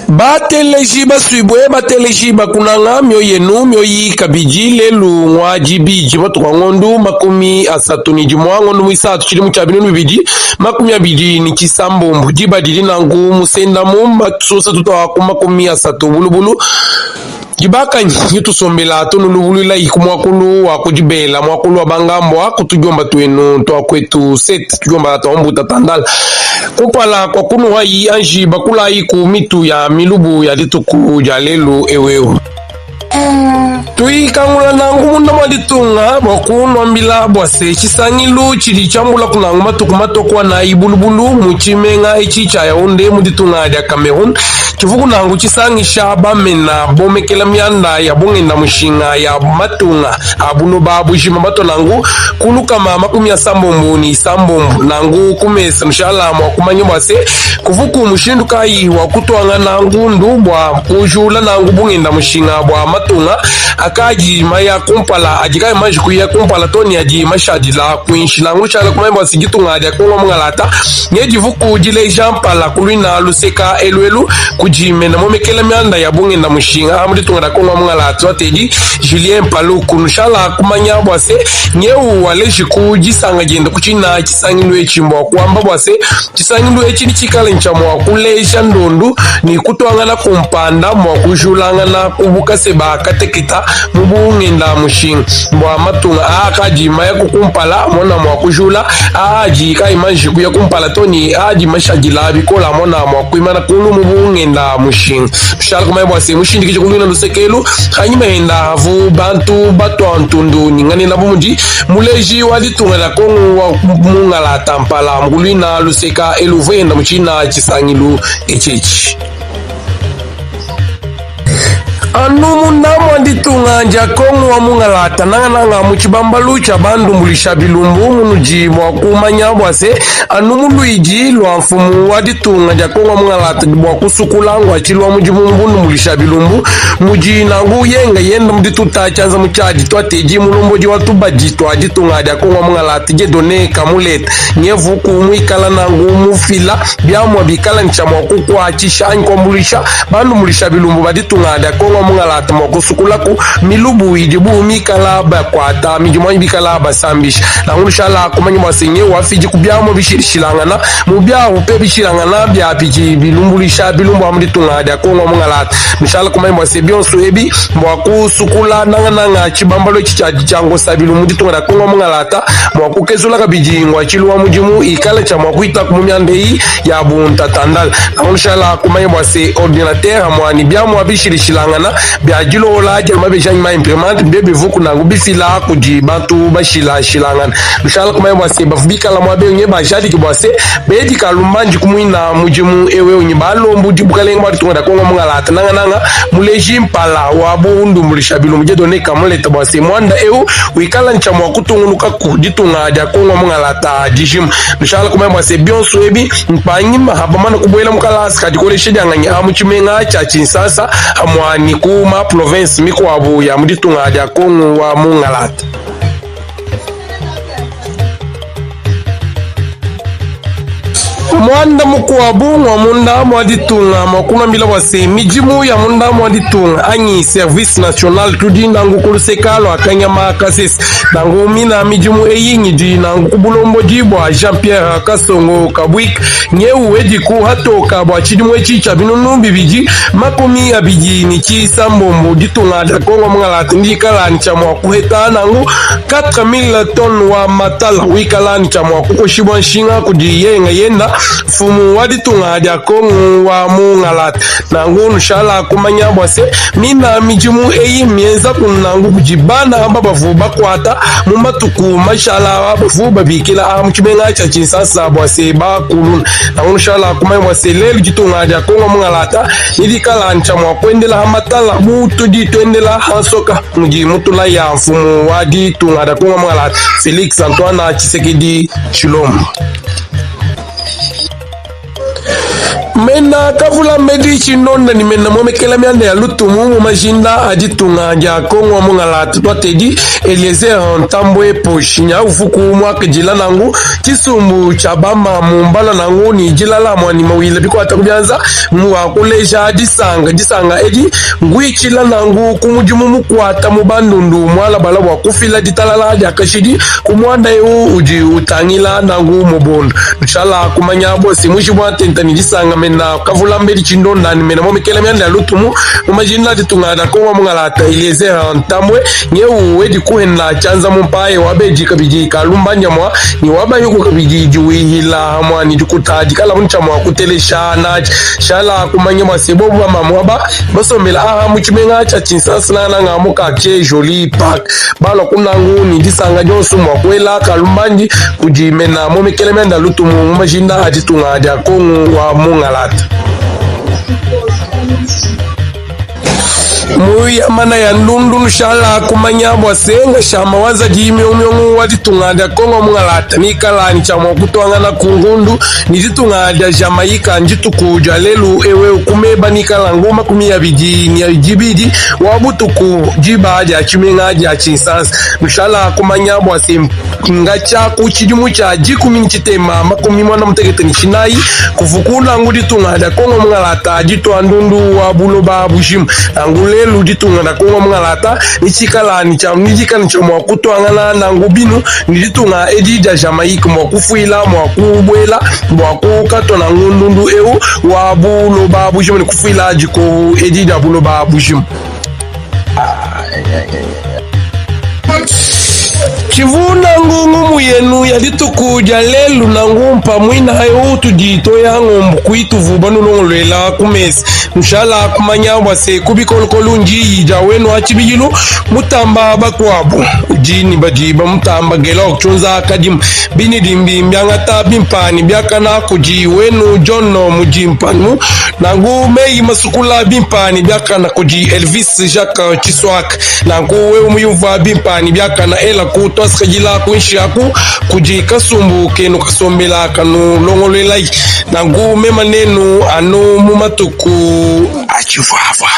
Bateleji baswibwe bateleji bakunanga myo yenu myo yikabiji lelu mwajibiji batuka ngondu makumi asatu ni jimwa ngondu mwisatu chili muchabinu bibiji makumi abiji ni chisambombu jibadili nangu musenda mumba tusosa tutawaku makumi asatu bulubulu jibaka nyitu sombela tonu lubulila ikumwakulu wakujibela mwakulu wabangambwa kutujomba tuenu toa kwetu set tujomba taombu tatandala kupala kwa kunu hayi anji bakula iku mitu ya milubu ya dituku jalelu eweo tuikangula nangu munda mwaditunga bakuno mbila bwase chisangilu chili chambula kunangu matuku matokwa na ibulubulu muchimenga ichicha ya unde muditunga ya Cameroon kivuku nangu chisangisha bamena bomekela mianda ya bongenda mushinga ya matunga abuno babu jima bato nangu kuluka mama kumia sambombu ni sambombu nangu kumesa mshala mwakumanyo bwase kuvuku mushindu kai wakutuanga nangu ndubwa kujula nangu bongenda mushinga bwa matunga akaji maya kumpala ajikai manji kuya kumpala toni aji mashadi la kuinshi nangu chala kumemba sigitunga aja kunga mungalata nyeji vuku jile jampala kulina luseka eluelu kujime na momekela mianda ya bongenda mushinga amudi tunga kunga mungalata wateji Julien Paluku nushala kumanya bwase nyeu waleji kujisanga jenda kuchina chisangilu echimbo kuamba bwase chisangilu echi ni chikale nchamwa kuleja ndondu ni kutuangana kumpanda mwa kujulangana kubuka seba katekita mubungenda mushinga mbwa matunga akaji maya kukumpala mona mwa kujula aji kai manji kuya kumpala toni aji mashajila bikola mona mwa kuimana kulu mubungenda mushinga shala kumaya bwase mushindi kicho kulina lusekelu hanyima enda havu bantu batu antundu ningani na bumuji muleji waditunga la kongu wa mungala tampala mkulina luseka eluvenda mchina chisangilu echechi anu mundamu anditunga njakongu wa mungalata nanga muchibambalu cha bandu mulisha bilumbu munuji mwakumanya bwase anu muluiji lwa mfumu waditunga njakongu wa mungalata mwakusukulangu achilwa mujimumbundu mulisha bilumbu muji nangu yenga yenda mdituta chanza muchaji twateji mulumboji watubaji twaditunga njakongu wa mungalata jedone kamuleta nyevu kumwikala nangu mufila biamwa bikala nchamwa kukwa chishanyi kwa mulisha bandu mulisha bilumbu waditunga njakongu mungalata mwakusukulaku milubu ijibu mikala bakwata mijumwanyi bikala basambisha na ngushala kumanyi mwasenye wafiji kubyamo bishirishilangana mubyaho pe bishirangana bya piji bilumbulisha bilumbu amuditunga da kongo mungalata mishala kumanyi mwase byonso ebi mwakusukula nanga chibambalo chichaji chango sabilu muditunga da kongo mungalata mwakukezula kabijingwa chilwa mujimu ikala cha mwakuita kumumyandei ya bunta tandala na ngushala kumanyi mwase ordinateur mwani byamo bishirishilangana biajilo ola jama bejanyi ma imprimante bebe vuku nangu bifila kuji bantu bashila shilangana mishala kuma yabwase bafubika la mwabe unye bajadi kibwase bedi kalumbanji kumwina mujimu ewe unye balombu jibukalenga mwadi tunga da kongo mungalata nanga muleji mpala wabu undu mulishabilu mjedo neka muleta bwase mwanda ewe uikala ncha mwakutungunuka kujitunga da kongo mungalata jishim mishala kuma yabwase bionso ebi mpanyima habamana kubuela mukalasi katikoleshe janganya hamuchimenga chachinsasa hamwani kuma province mikwabu ya muditunga ja kongo wa mungalata mwanda mukwabu mwa munda mwaditunga mwakuna mbila wase mijimu ya munda mwaditunga anyi service national tudi nangu kulusekalo akanyama kasis nangu mina mijimu eyingi di nangu kubulombo jibwa Jean-Pierre Kasongo Kabwik nyeu ediku hatoka bwa chidimu echicha binunu bibiji makomi abiji ni chisambombo ditunga da kongo mungalata ndikala ni chamwa kuheta nangu 4000 ton wa matala wikala ni chamwa kukoshibwa nshinga kudi yenga yenda fumu waditunga ja kongo wa mungalata nangu nushala kumanya bwase mina mijimu eyi mienza kunangu kujibana amba bavu bakwata mumatuku mashala bavu babikila amuchibenga cha chinsasa bwase bakuluna nangu nushala kumanya bwase lelu jitunga ja kongo mungalata nidikala nchamwa kwendela hamatala mutudi twendela hansoka muji mutula ya mfumu waditunga ja kongo mungalata Felix Antoine Tshisekedi Chilombo mena kavula medi chinonda ni mena momekela miande ya lutumu mu majinda ajitunga ja Kongo Mungalata twatedi Eliezer Ntambwe Poshinya ufuku mwaka jila nangu kisumbu cha bama mumbala nangu ni jila la mwani mawile biko atakubyanza mwa kuleja disanga edi ngwichila nangu kumujumu mukwata mubandundu mwala bala wa kufila ditalala ja kashidi kumwanda yu uji utangila nangu mubondo nshala kumanya bosi mushi mwatentani disanga mena kavula mbedi chindonda ni mena momekela miande ya lutumu mumajinda ditunga da Kongo Mungalata Eliezer Ntambwe nyeu wedi kuhenla chanza mumpaye wabeji kabiji kalumbanya mwa ni waba yuko kabiji juwihila hamwa ni jukutaji kala muncha mwa kutelesha na shala kumanya mwa sebobu wa mamwaba basomela aha muchimenga cha chinsasla na ngamuka ke joli park balo kunangu ni disanga jonsu mwa kwela kalumbanji kujimena momekele menda lutumu mumajinda aditunga ja Kongo wa Mungalata muya mana ya ndundu shala kumanya bwasenga shama waza jimi umyongu waditunga Kongo Mungalata nikala ni chama kutwangana kungundu niditunga Jamaika njitukuja lelu ewe ukumeba nikala ngoma kumia biji ni jibidi wabutuku jiba ja chimenga ja chinsans mshala kumanya bwase ngacha kuchijumu cha jikumi nchitema makumi mwana mtegete nishinai kufukula nguditunga Kongo Mungalata jitwa ndundu wa buloba bushim angulelu ditunga Kongo Mungalata nichikala nijika mwa kutwangana na ngubinu niditunga edi ja Jamaika mwa kufuila mwa kubwela mwa kukato na ngundundu eu wa buloba bushim ni kufuila jiko edi ja buloba bushim chivuna ngungu muyenu yalitukuja lelu na ngumpa mwina hayo tujito ya ngumbu kuituvuba nulongolwela kumesi mshala kumanya wase kubikolokolu nji ya wenu achibijilu mutamba bakwabu ujini bajiba mutamba gela okuchunza kadim bini dimbi mbyangata bimpani byakana kuji wenu jono mujimpanu nangu mei masukula bimpani byakana kuji Elvis Jacques Chiswak nangu wewe muyuva bimpani byakana ela kuto skajila kunshaku kuji kasumbu kenu kasombela kanu longolelai nangu memanenu anu mumatuku achivava